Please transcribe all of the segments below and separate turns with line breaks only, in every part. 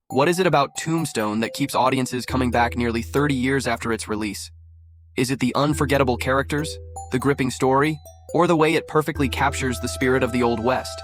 What is it about Tombstone that keeps audiences coming back nearly 30 years after its release? Is it the unforgettable characters, the gripping story, or the way it perfectly captures the spirit of the Old West?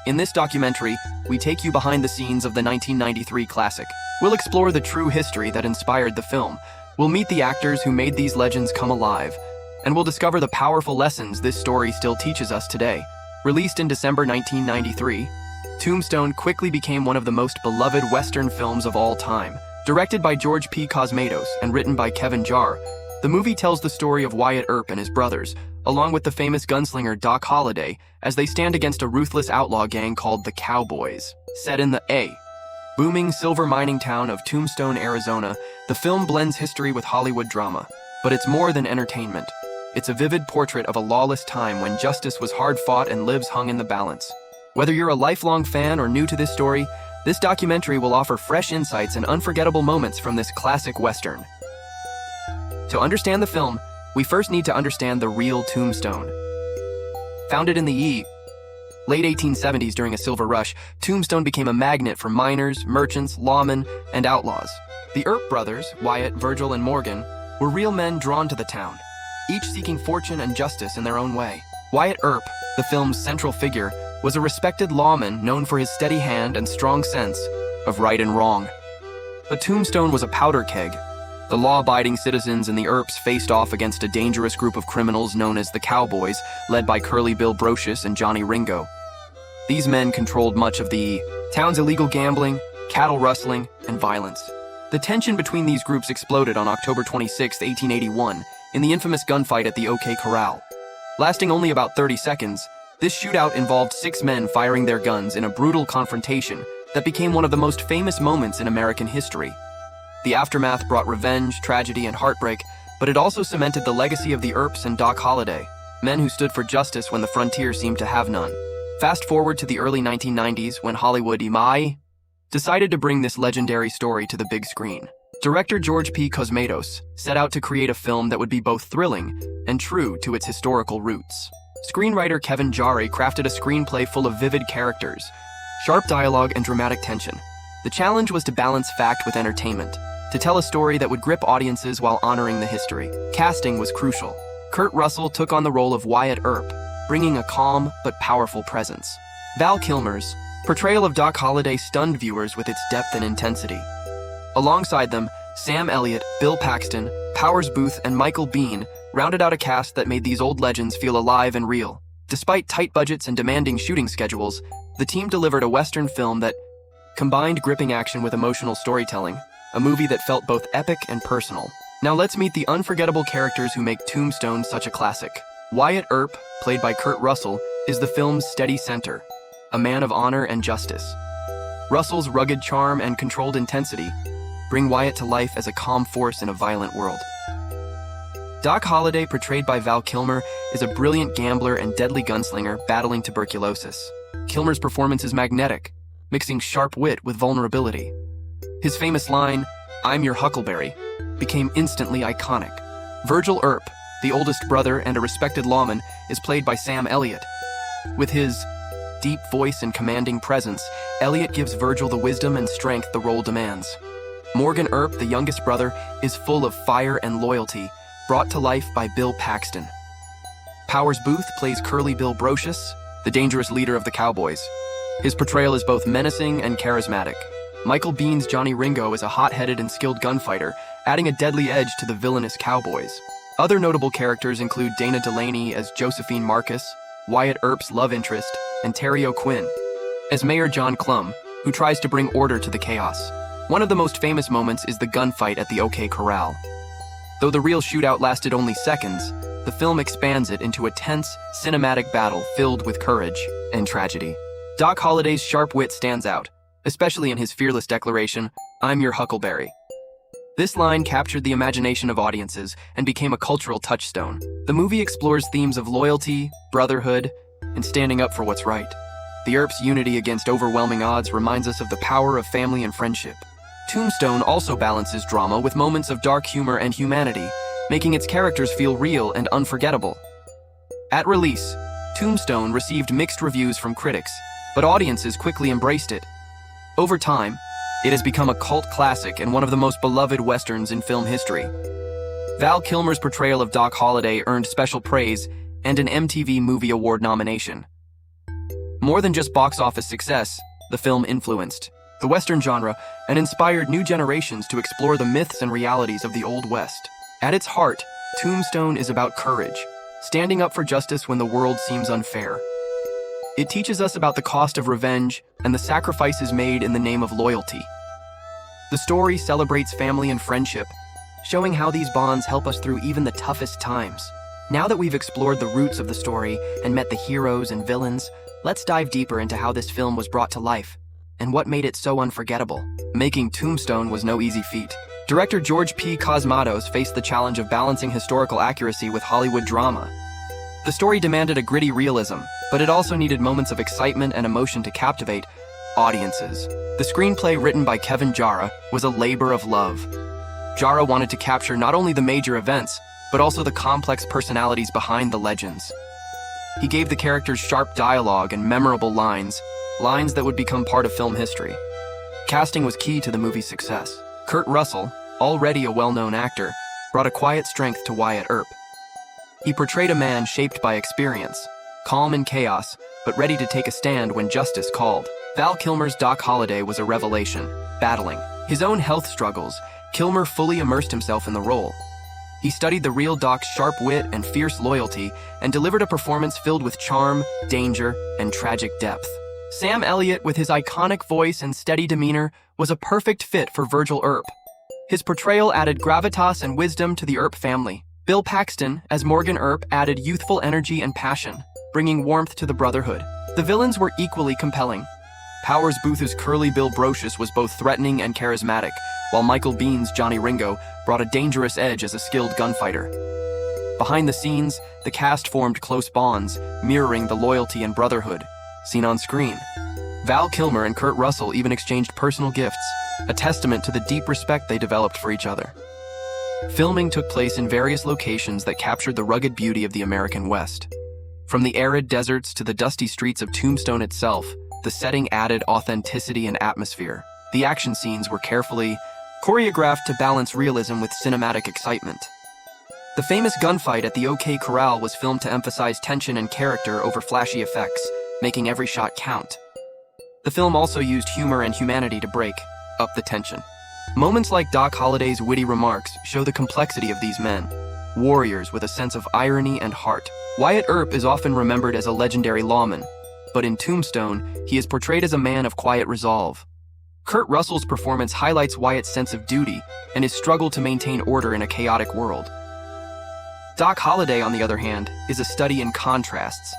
In this documentary, we take you behind the scenes of the 1993 classic. We'll explore the true history that inspired the film. We'll meet the actors who made these legends come alive, and we'll discover the powerful lessons this story still teaches us today. Released in December 1993, Tombstone quickly became one of the most beloved Western films of all time. Directed by George P. Cosmatos and written by Kevin Jarre, the movie tells the story of Wyatt Earp and his brothers, along with the famous gunslinger Doc Holliday, as they stand against a ruthless outlaw gang called the Cowboys. Set in the booming silver mining town of Tombstone, Arizona, the film blends history with Hollywood drama. But it's more than entertainment. It's a vivid portrait of a lawless time when justice was hard-fought and lives hung in the balance. Whether you're a lifelong fan or new to this story, this documentary will offer fresh insights and unforgettable moments from this classic Western. To understand the film, we first need to understand the real Tombstone. Founded in the late 1870s during a silver rush, Tombstone became a magnet for miners, merchants, lawmen, and outlaws. The Earp brothers, Wyatt, Virgil, and Morgan, were real men drawn to the town, each seeking fortune and justice in their own way. Wyatt Earp, the film's central figure, was a respected lawman known for his steady hand and strong sense of right and wrong. But Tombstone was a powder keg. The law-abiding citizens and the Earps faced off against a dangerous group of criminals known as the Cowboys, led by Curly Bill Brocious and Johnny Ringo. These men controlled much of the town's illegal gambling, cattle rustling, and violence. The tension between these groups exploded on October 26, 1881, in the infamous gunfight at the OK Corral. Lasting only about 30 seconds, this shootout involved 6 men firing their guns in a brutal confrontation that became one of the most famous moments in American history. The aftermath brought revenge, tragedy, and heartbreak, but it also cemented the legacy of the Earps and Doc Holliday, men who stood for justice when the frontier seemed to have none. Fast forward to the early 1990s when Hollywood decided to bring this legendary story to the big screen. Director George P. Cosmatos set out to create a film that would be both thrilling and true to its historical roots. Screenwriter Kevin Jarre crafted a screenplay full of vivid characters, sharp dialogue, and dramatic tension. The challenge was to balance fact with entertainment, to tell a story that would grip audiences while honoring the history. Casting was crucial. Kurt Russell took on the role of Wyatt Earp, bringing a calm but powerful presence. Val Kilmer's portrayal of Doc Holliday stunned viewers with its depth and intensity. Alongside them, Sam Elliott, Bill Paxton, Powers Booth, and Michael Biehn rounded out a cast that made these old legends feel alive and real. Despite tight budgets and demanding shooting schedules, the team delivered a Western film that combined gripping action with emotional storytelling, a movie that felt both epic and personal. Now let's meet the unforgettable characters who make Tombstone such a classic. Wyatt Earp, played by Kurt Russell, is the film's steady center, a man of honor and justice. Russell's rugged charm and controlled intensity bring Wyatt to life as a calm force in a violent world. Doc Holliday, portrayed by Val Kilmer, is a brilliant gambler and deadly gunslinger battling tuberculosis. Kilmer's performance is magnetic, mixing sharp wit with vulnerability. His famous line, "I'm your huckleberry," became instantly iconic. Virgil Earp, the oldest brother and a respected lawman, is played by Sam Elliott. With his deep voice and commanding presence, Elliott gives Virgil the wisdom and strength the role demands. Morgan Earp, the youngest brother, is full of fire and loyalty, brought to life by Bill Paxton. Powers Booth plays Curly Bill Brocious, the dangerous leader of the Cowboys. His portrayal is both menacing and charismatic. Michael Biehn's Johnny Ringo is a hot-headed and skilled gunfighter, adding a deadly edge to the villainous Cowboys. Other notable characters include Dana Delaney as Josephine Marcus, Wyatt Earp's love interest, and Terry O'Quinn as Mayor John Clum, who tries to bring order to the chaos. One of the most famous moments is the gunfight at the OK Corral. Though the real shootout lasted only seconds, the film expands it into a tense, cinematic battle filled with courage and tragedy. Doc Holliday's sharp wit stands out, especially in his fearless declaration, "I'm your huckleberry." This line captured the imagination of audiences and became a cultural touchstone. The movie explores themes of loyalty, brotherhood, and standing up for what's right. The Earps' unity against overwhelming odds reminds us of the power of family and friendship. Tombstone also balances drama with moments of dark humor and humanity, making its characters feel real and unforgettable. At release, Tombstone received mixed reviews from critics, but audiences quickly embraced it. Over time, It has become a cult classic and one of the most beloved westerns in film history. Val Kilmer's portrayal of Doc Holliday earned special praise and an MTV Movie Award nomination. More than just box office success, the film influenced the Western genre and inspired new generations to explore the myths and realities of the Old West. At its heart, Tombstone is about courage, standing up for justice when the world seems unfair. It teaches us about the cost of revenge and the sacrifices made in the name of loyalty. The story celebrates family and friendship, showing how these bonds help us through even the toughest times. Now that we've explored the roots of the story and met the heroes and villains, let's dive deeper into how this film was brought to life and what made it so unforgettable. Making Tombstone was no easy feat. Director George P. Cosmatos faced the challenge of balancing historical accuracy with Hollywood drama. The story demanded a gritty realism, but it also needed moments of excitement and emotion to captivate audiences. The screenplay, written by Kevin Jarrah, was a labor of love. Jarrah wanted to capture not only the major events, but also the complex personalities behind the legends. He gave the characters sharp dialogue and memorable lines that would become part of film history. Casting was key to the movie's success. Kurt Russell, already a well-known actor, brought a quiet strength to Wyatt Earp. He portrayed a man shaped by experience, calm in chaos, but ready to take a stand when justice called. Val Kilmer's Doc Holliday was a revelation. Battling his own health struggles, Kilmer fully immersed himself in the role. He studied the real Doc's sharp wit and fierce loyalty and delivered a performance filled with charm, danger, and tragic depth. Sam Elliott, with his iconic voice and steady demeanor, was a perfect fit for Virgil Earp. His portrayal added gravitas and wisdom to the Earp family. Bill Paxton, as Morgan Earp, added youthful energy and passion, bringing warmth to the brotherhood. The villains were equally compelling. Powers Booth's Curly Bill Brocious was both threatening and charismatic, while Michael Biehn's Johnny Ringo brought a dangerous edge as a skilled gunfighter. Behind the scenes, the cast formed close bonds, mirroring the loyalty and brotherhood seen on screen. Val Kilmer and Kurt Russell even exchanged personal gifts, a testament to the deep respect they developed for each other. Filming took place in various locations that captured the rugged beauty of the American West. From the arid deserts to the dusty streets of Tombstone itself, the setting added authenticity and atmosphere. The action scenes were carefully choreographed to balance realism with cinematic excitement. The famous gunfight at the OK Corral was filmed to emphasize tension and character over flashy effects, making every shot count. The film also used humor and humanity to break up the tension. Moments like Doc Holliday's witty remarks show the complexity of these men, warriors with a sense of irony and heart. Wyatt Earp is often remembered as a legendary lawman, but in Tombstone, he is portrayed as a man of quiet resolve. Kurt Russell's performance highlights Wyatt's sense of duty and his struggle to maintain order in a chaotic world. Doc Holliday, on the other hand, is a study in contrasts.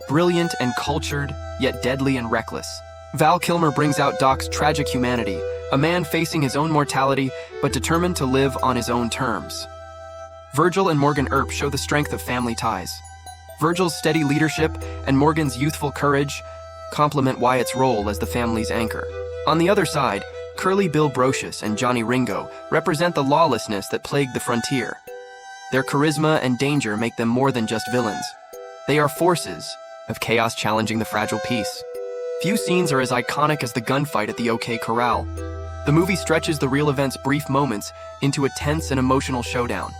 Brilliant and cultured, yet deadly and reckless. Val Kilmer brings out Doc's tragic humanity, a man facing his own mortality but determined to live on his own terms. Virgil and Morgan Earp show the strength of family ties. Virgil's steady leadership and Morgan's youthful courage complement Wyatt's role as the family's anchor. On the other side, Curly Bill Brocious and Johnny Ringo represent the lawlessness that plagued the frontier. Their charisma and danger make them more than just villains. They are forces of chaos challenging the fragile peace. Few scenes are as iconic as the gunfight at the OK Corral. The movie stretches the real event's brief moments into a tense and emotional showdown.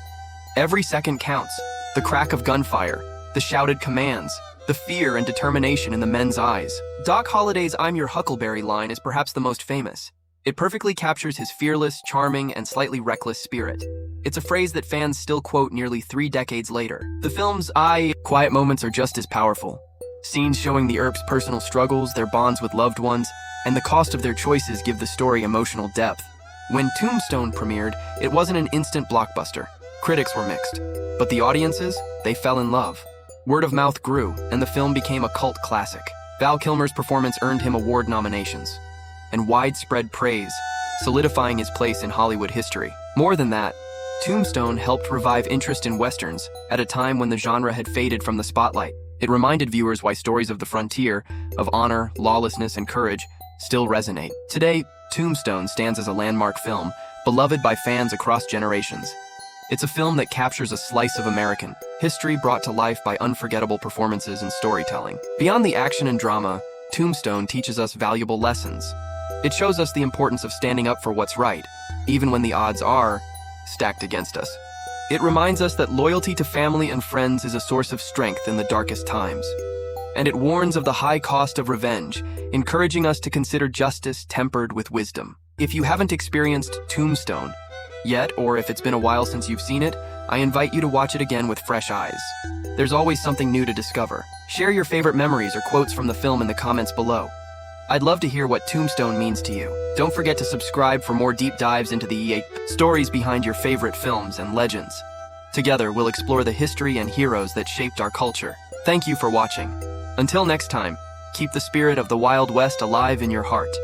Every second counts. The crack of gunfire, the shouted commands, the fear and determination in the men's eyes. Doc Holliday's "I'm your Huckleberry" line is perhaps the most famous. It perfectly captures his fearless, charming, and slightly reckless spirit. It's a phrase that fans still quote nearly 3 decades later. The film's quiet moments are just as powerful. Scenes showing the Earps' personal struggles, their bonds with loved ones, and the cost of their choices give the story emotional depth. When Tombstone premiered, it wasn't an instant blockbuster. Critics were mixed, but the audiences, they fell in love. Word of mouth grew, and the film became a cult classic. Val Kilmer's performance earned him award nominations and widespread praise, solidifying his place in Hollywood history. More than that, Tombstone helped revive interest in westerns at a time when the genre had faded from the spotlight. It reminded viewers why stories of the frontier, of honor, lawlessness, and courage still resonate. Today, Tombstone stands as a landmark film, beloved by fans across generations. It's a film that captures a slice of American history brought to life by unforgettable performances and storytelling. Beyond the action and drama, Tombstone teaches us valuable lessons. It shows us the importance of standing up for what's right, even when the odds are stacked against us. It reminds us that loyalty to family and friends is a source of strength in the darkest times. And it warns of the high cost of revenge, encouraging us to consider justice tempered with wisdom. If you haven't experienced Tombstone yet, or if it's been a while since you've seen it, I invite you to watch it again with fresh eyes. There's always something new to discover. Share your favorite memories or quotes from the film in the comments below. I'd love to hear what Tombstone means to you. Don't forget to subscribe for more deep dives into the stories behind your favorite films and legends. Together, we'll explore the history and heroes that shaped our culture. Thank you for watching. Until next time, keep the spirit of the Wild West alive in your heart.